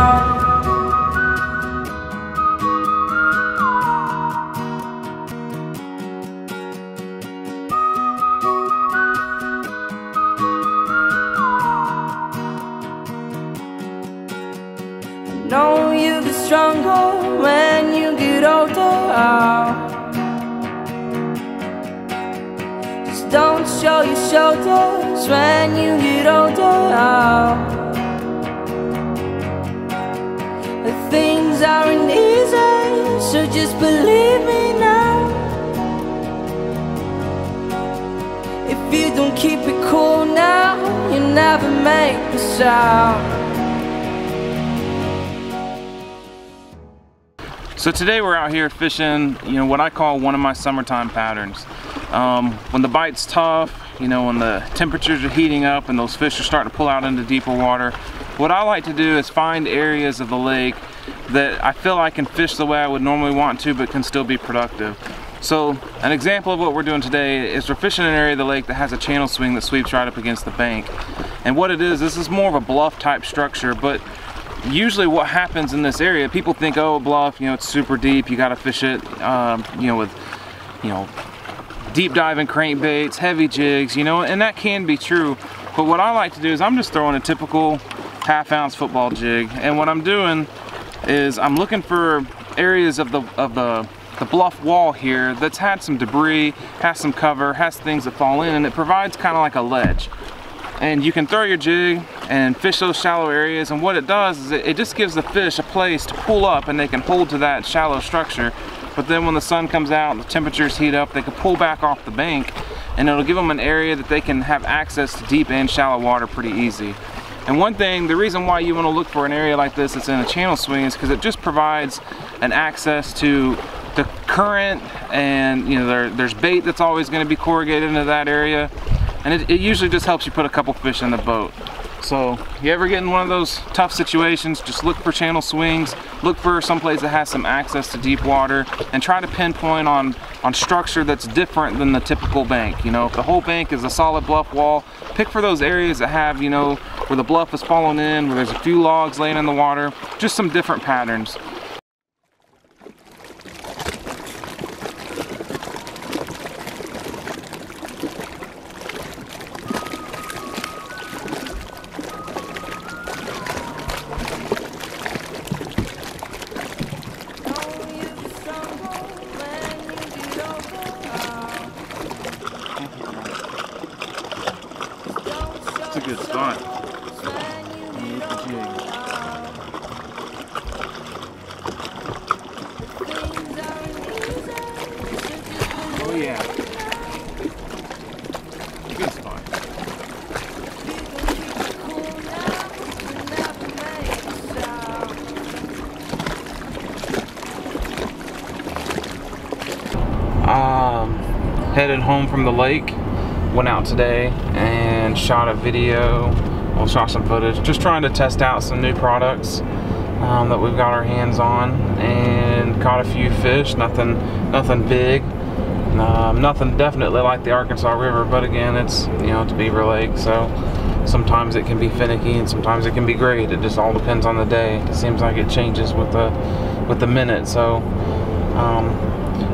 Know you get stronger when you get older. Just don't show your shoulders when you get older. The things aren't easy, so just believe me now. If you don't keep it cool now, you never make a sound. So today we're out here fishing, what I call one of my summertime patterns. When the bite's tough, when the temperatures are heating up and those fish are starting to pull out into deeper water, what I like to do is find areas of the lake that I feel I can fish the way I would normally want to, but can still be productive. So an example of what we're doing today is we're fishing an area of the lake that has a channel swing that sweeps right up against the bank. And what it is, this is more of a bluff type structure, but usually what happens in this area, people think, oh, bluff, it's super deep, you gotta fish it, with, deep diving crankbaits, heavy jigs, and that can be true. But what I like to do is I'm just throwing a typical half-ounce football jig, and what I'm doing is I'm looking for areas of the bluff wall here that's had some debris, has some cover, has things that fall in, and it provides kind of like a ledge. And you can throw your jig and fish those shallow areas, and what it does is it just gives the fish a place to pull up and they can hold to that shallow structure. But then when the sun comes out and the temperatures heat up, they can pull back off the bank, and it'll give them an area that they can have access to deep and shallow water pretty easy. And one thing, the reason why you want to look for an area like this that's in a channel swing is because it just provides an access to the current, and there's bait that's always going to be corrugated into that area. And it usually just helps you put a couple fish in the boat. So if you ever get in one of those tough situations, just look for channel swings, look for someplace that has some access to deep water, and try to pinpoint on structure that's different than the typical bank. If the whole bank is a solid bluff wall, pick for those areas that have, where the bluff is fallen in, where there's a few logs laying in the water, just some different patterns. It's a good spot. Oh yeah. Good spot. Headed home from the lake. Went out today and shot a video, well, shot some footage, just trying to test out some new products that we've got our hands on, and caught a few fish. Nothing big, nothing definitely like the Arkansas River, but again, it's it's Beaver Lake, so sometimes it can be finicky and sometimes it can be great. It just all depends on the day. It seems like it changes with the minute. So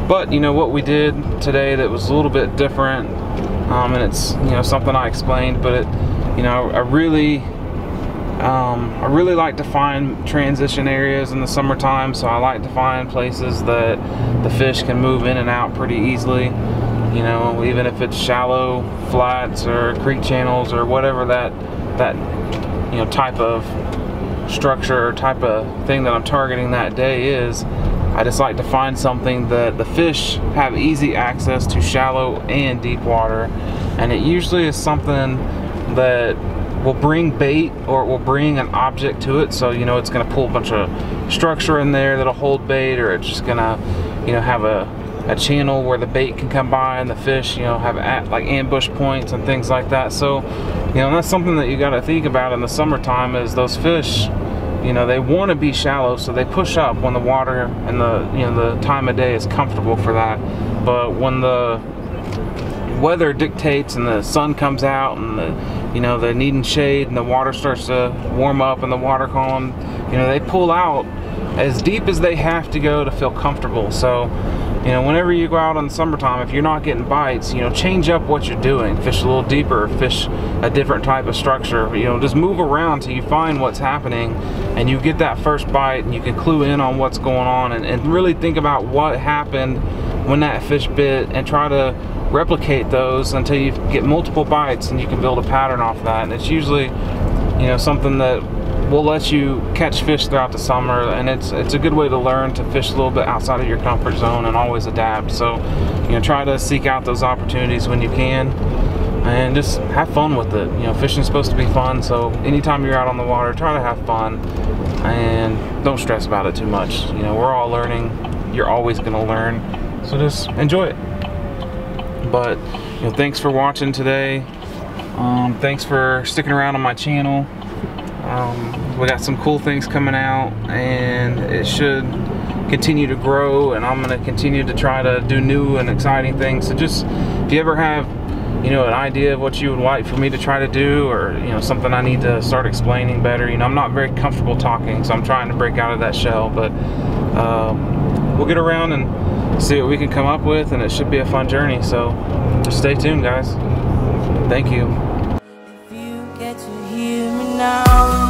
but what we did today that was a little bit different, and it's something I explained, but I really like to find transition areas in the summertime. So I like to find places that the fish can move in and out pretty easily, even if it's shallow flats or creek channels or whatever that type of structure or type of thing that I'm targeting that day is. I just like to find something that the fish have easy access to shallow and deep water, and it usually is something that will bring bait, or it will bring an object to it. So it's going to pull a bunch of structure in there that'll hold bait, or it's just going to have a channel where the bait can come by and the fish have like ambush points and things like that. So that's something that you got to think about in the summertime, is those fish, they want to be shallow, so they push up when the water and the time of day is comfortable for that. But when the weather dictates and the sun comes out and they're needing shade and the water starts to warm up and the water column you know, they pull out as deep as they have to go to feel comfortable. So, you know, whenever you go out in the summertime, if you're not getting bites, you know, change up what you're doing. Fish a little deeper, fish a different type of structure. You know, just move around till you find what's happening and you get that first bite and you can clue in on what's going on and really think about what happened when that fish bit and try to replicate those until you get multiple bites and you can build a pattern off that. And it's usually, you know, something that will let you catch fish throughout the summer, and it's a good way to learn to fish a little bit outside of your comfort zone and always adapt. So, you know, try to seek out those opportunities when you can and just have fun with it. You know, fishing's supposed to be fun, so anytime you're out on the water, try to have fun and don't stress about it too much. You know, we're all learning. You're always going to learn, so just enjoy it. But, you know, thanks for watching today. Thanks for sticking around on my channel. We got some cool things coming out, and it should continue to grow, and I'm going to continue to try to do new and exciting things. So just, if you ever have, you know, an idea of what you would like for me to try to do, or, you know, something I need to start explaining better, you know, I'm not very comfortable talking, so I'm trying to break out of that shell, but we'll get around and see what we can come up with, and it should be a fun journey. So just stay tuned, guys. Thank you. If you get to hear me now.